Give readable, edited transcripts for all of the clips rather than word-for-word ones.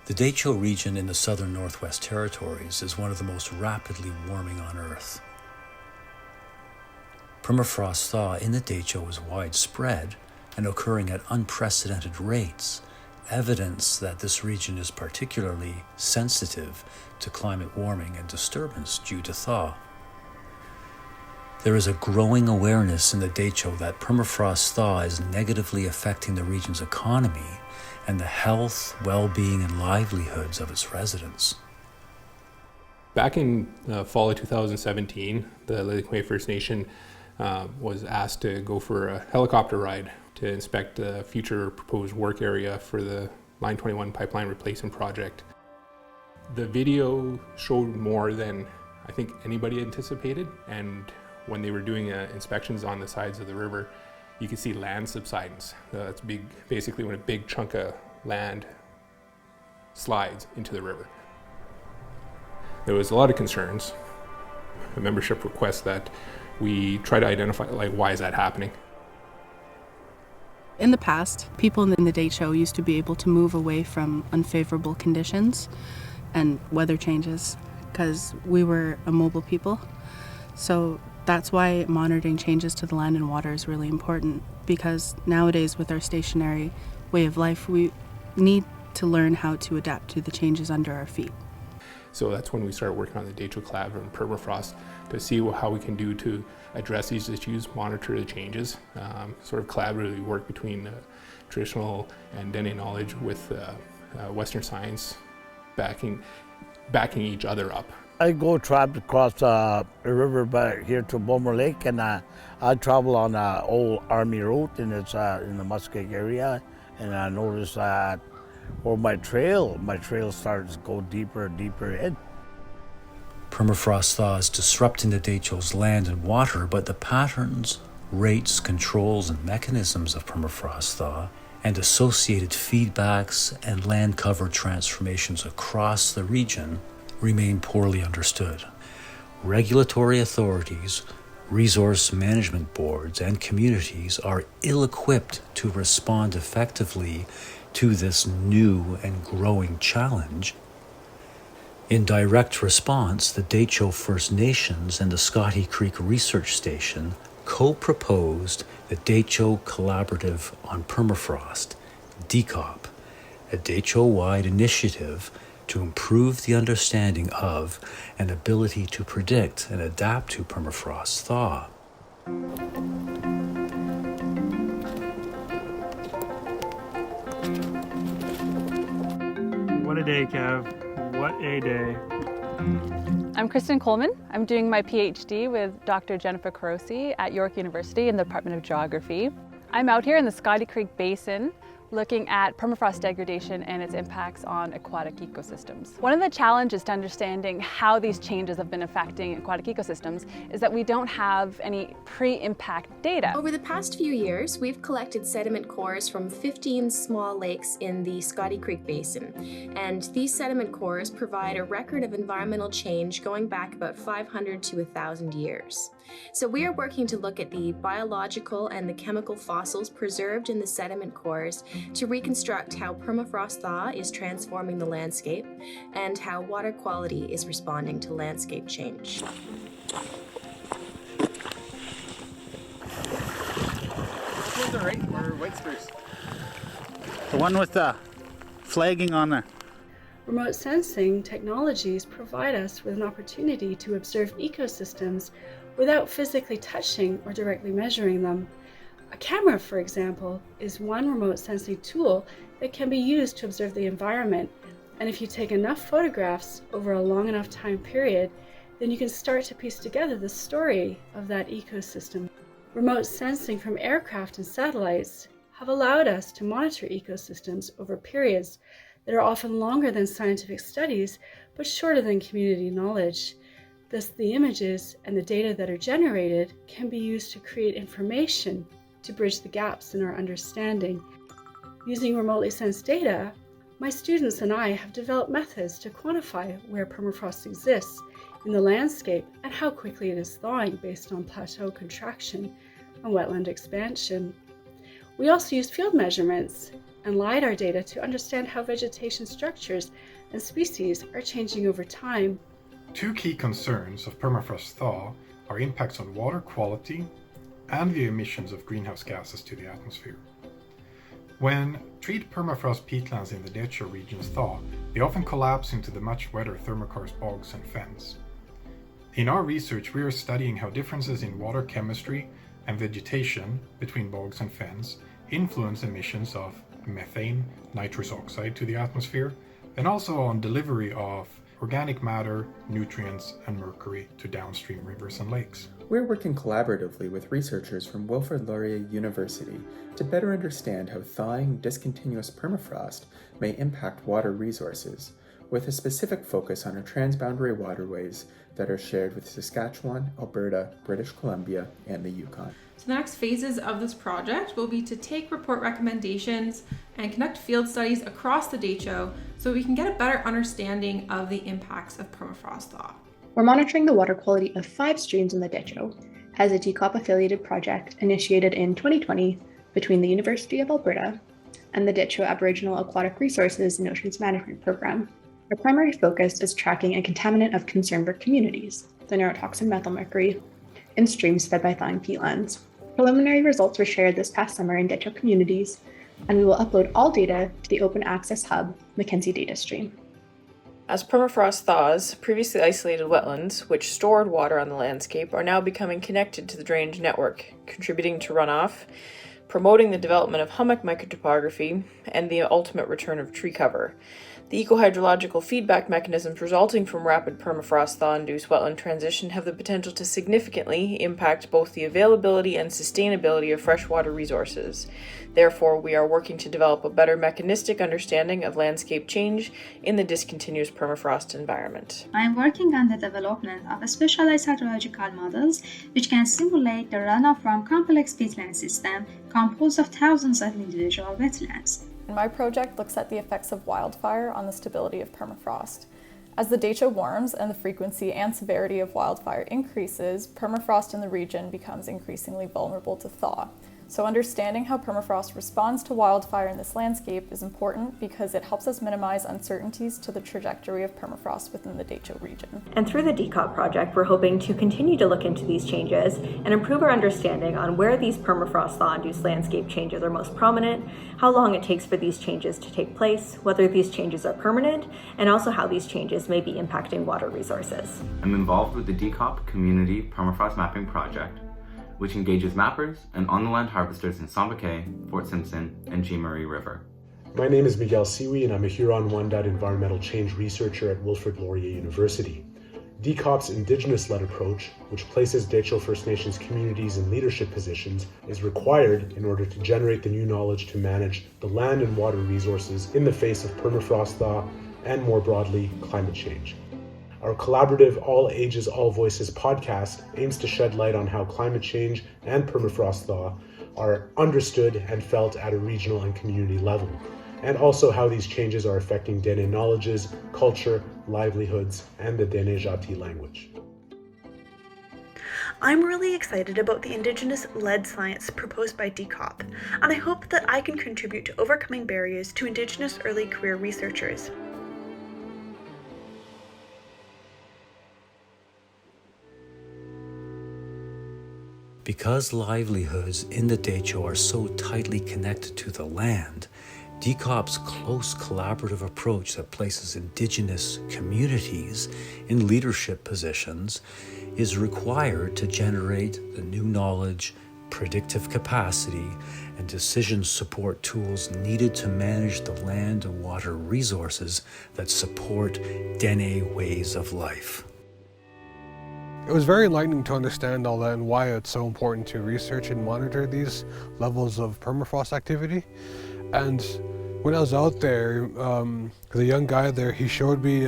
The Dehcho region in the southern Northwest Territories is one of the most rapidly warming on Earth. Permafrost thaw in the Dehcho is widespread and occurring at unprecedented rates, evidence that this region is particularly sensitive to climate warming and disturbance due to thaw. There is a growing awareness in the Dehcho that permafrost thaw is negatively affecting the region's economy and the health, well-being, and livelihoods of its residents. Back in fall of 2017, the Lillikway First Nation was asked to go for a helicopter ride to inspect the future proposed work area for the Line 21 pipeline replacement project. The video showed more than I think anybody anticipated, and when they were doing inspections on the sides of the river, you could see land subsidence. That's big, basically when a big chunk of land slides into the river. There was a lot of concerns, a membership request that we try to identify, like, why is that happening? In the past, people in the Dehcho used to be able to move away from unfavorable conditions and weather changes because we were a mobile people. So that's why monitoring changes to the land and water is really important, because nowadays with our stationary way of life, we need to learn how to adapt to the changes under our feet. So that's when we started working on the Dehcho Collab and Permafrost to see how we can do to address these issues, monitor the changes, sort of collaboratively work between traditional and Dene knowledge with Western science, backing each other up. I go travel across a river back here to Bomer Lake, and I travel on an old army road, and it's in the Muskeg area, and I noticed that my trail starts to go deeper and deeper in. Permafrost thaw is disrupting the Dehcho's land and water, but the patterns, rates, controls, and mechanisms of permafrost thaw and associated feedbacks and land cover transformations across the region remain poorly understood. Regulatory authorities, resource management boards, and communities are ill-equipped to respond effectively to this new and growing challenge. In direct response, the Dehcho First Nations and the Scotty Creek Research Station co-proposed the Dehcho Collaborative on Permafrost, DCOP, a Dehcho-wide initiative to improve the understanding of and ability to predict and adapt to permafrost thaw. What a day, Kev. What a day. I'm Kristen Coleman. I'm doing my PhD with Dr. Jennifer Korosi at York University in the Department of Geography. I'm out here in the Scotty Creek Basin looking at permafrost degradation and its impacts on aquatic ecosystems. One of the challenges to understanding how these changes have been affecting aquatic ecosystems is that we don't have any pre-impact data. Over the past few years, we've collected sediment cores from 15 small lakes in the Scotty Creek Basin, and these sediment cores provide a record of environmental change going back about 500 to 1,000 years. So we are working to look at the biological and the chemical fossils preserved in the sediment cores to reconstruct how permafrost thaw is transforming the landscape and how water quality is responding to landscape change. Which ones are right or white spruce? The one with the flagging on there. Remote sensing technologies provide us with an opportunity to observe ecosystems without physically touching or directly measuring them. A camera, for example, is one remote sensing tool that can be used to observe the environment. And if you take enough photographs over a long enough time period, then you can start to piece together the story of that ecosystem. Remote sensing from aircraft and satellites have allowed us to monitor ecosystems over periods that are often longer than scientific studies, but shorter than community knowledge. Thus, the images and the data that are generated can be used to create information to bridge the gaps in our understanding. Using remotely sensed data, my students and I have developed methods to quantify where permafrost exists in the landscape and how quickly it is thawing based on plateau contraction and wetland expansion. We also use field measurements and LiDAR data to understand how vegetation structures and species are changing over time. Two key concerns of permafrost thaw are impacts on water quality and the emissions of greenhouse gases to the atmosphere. When treed permafrost peatlands in the Dehcho regions thaw, they often collapse into the much wetter thermokarst bogs and fens. In our research, we are studying how differences in water chemistry and vegetation between bogs and fens influence emissions of methane, nitrous oxide to the atmosphere, and also on delivery of organic matter, nutrients, and mercury to downstream rivers and lakes. We're working collaboratively with researchers from Wilfrid Laurier University to better understand how thawing discontinuous permafrost may impact water resources, with a specific focus on our transboundary waterways that are shared with Saskatchewan, Alberta, British Columbia, and the Yukon. So the next phases of this project will be to take report recommendations and conduct field studies across the Dehcho so we can get a better understanding of the impacts of permafrost thaw. We're monitoring the water quality of 5 streams in the Dehcho as a DCOP-affiliated project initiated in 2020 between the University of Alberta and the Dehcho Aboriginal Aquatic Resources and Oceans Management Program. Our primary focus is tracking a contaminant of concern for communities, the neurotoxin methylmercury, in streams fed by thawing peatlands. Preliminary results were shared this past summer in Dehcho communities, and we will upload all data to the open access hub, Mackenzie Data Stream. As permafrost thaws, previously isolated wetlands, which stored water on the landscape, are now becoming connected to the drainage network, contributing to runoff, promoting the development of hummock microtopography, and the ultimate return of tree cover. The ecohydrological feedback mechanisms resulting from rapid permafrost thaw-induced wetland transition have the potential to significantly impact both the availability and sustainability of freshwater resources. Therefore, we are working to develop a better mechanistic understanding of landscape change in the discontinuous permafrost environment. I am working on the development of specialized hydrological models which can simulate the runoff from complex peatland system composed of thousands of individual wetlands. My project looks at the effects of wildfire on the stability of permafrost. As the Dehcho warms and the frequency and severity of wildfire increases, permafrost in the region becomes increasingly vulnerable to thaw. So understanding how permafrost responds to wildfire in this landscape is important because it helps us minimize uncertainties to the trajectory of permafrost within the Dehcho region. And through the DCOP project, we're hoping to continue to look into these changes and improve our understanding on where these permafrost thaw-induced landscape changes are most prominent, how long it takes for these changes to take place, whether these changes are permanent, and also how these changes may be impacting water resources. I'm involved with the DCOP Community Permafrost Mapping Project, which engages mappers and on-the-land harvesters in Samba Cay, Fort Simpson, and Jean Marie River. My name is Miguel Siwi, and I'm a Huron-Wendat environmental change researcher at Wilfrid Laurier University. DCOP's Indigenous-led approach, which places Dehcho First Nations communities in leadership positions, is required in order to generate the new knowledge to manage the land and water resources in the face of permafrost thaw and, more broadly, climate change. Our collaborative All Ages, All Voices podcast aims to shed light on how climate change and permafrost thaw are understood and felt at a regional and community level, and also how these changes are affecting Dene knowledges, culture, livelihoods, and the Dene Jati language. I'm really excited about the Indigenous-led science proposed by DCOP, and I hope that I can contribute to overcoming barriers to Indigenous early career researchers. Because livelihoods in the Dehcho are so tightly connected to the land, DCOP's close collaborative approach that places Indigenous communities in leadership positions is required to generate the new knowledge, predictive capacity, and decision support tools needed to manage the land and water resources that support Dene ways of life. It was very enlightening to understand all that and why it's so important to research and monitor these levels of permafrost activity. And when I was out there, the young guy there, he showed me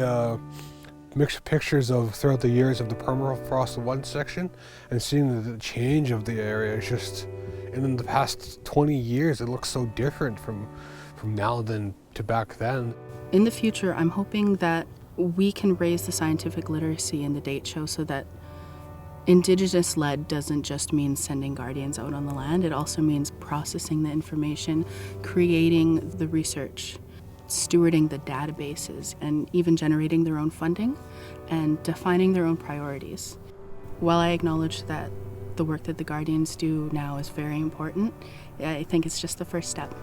mixed pictures of throughout the years of the permafrost 1 section, and seeing the change of the area. It's just, in the past 20 years, it looks so different from now than to back then. In the future, I'm hoping that we can raise the scientific literacy in the Dehcho so that Indigenous-led doesn't just mean sending guardians out on the land, it also means processing the information, creating the research, stewarding the databases, and even generating their own funding and defining their own priorities. While I acknowledge that the work that the Guardians do now is very important, I think it's just the first step.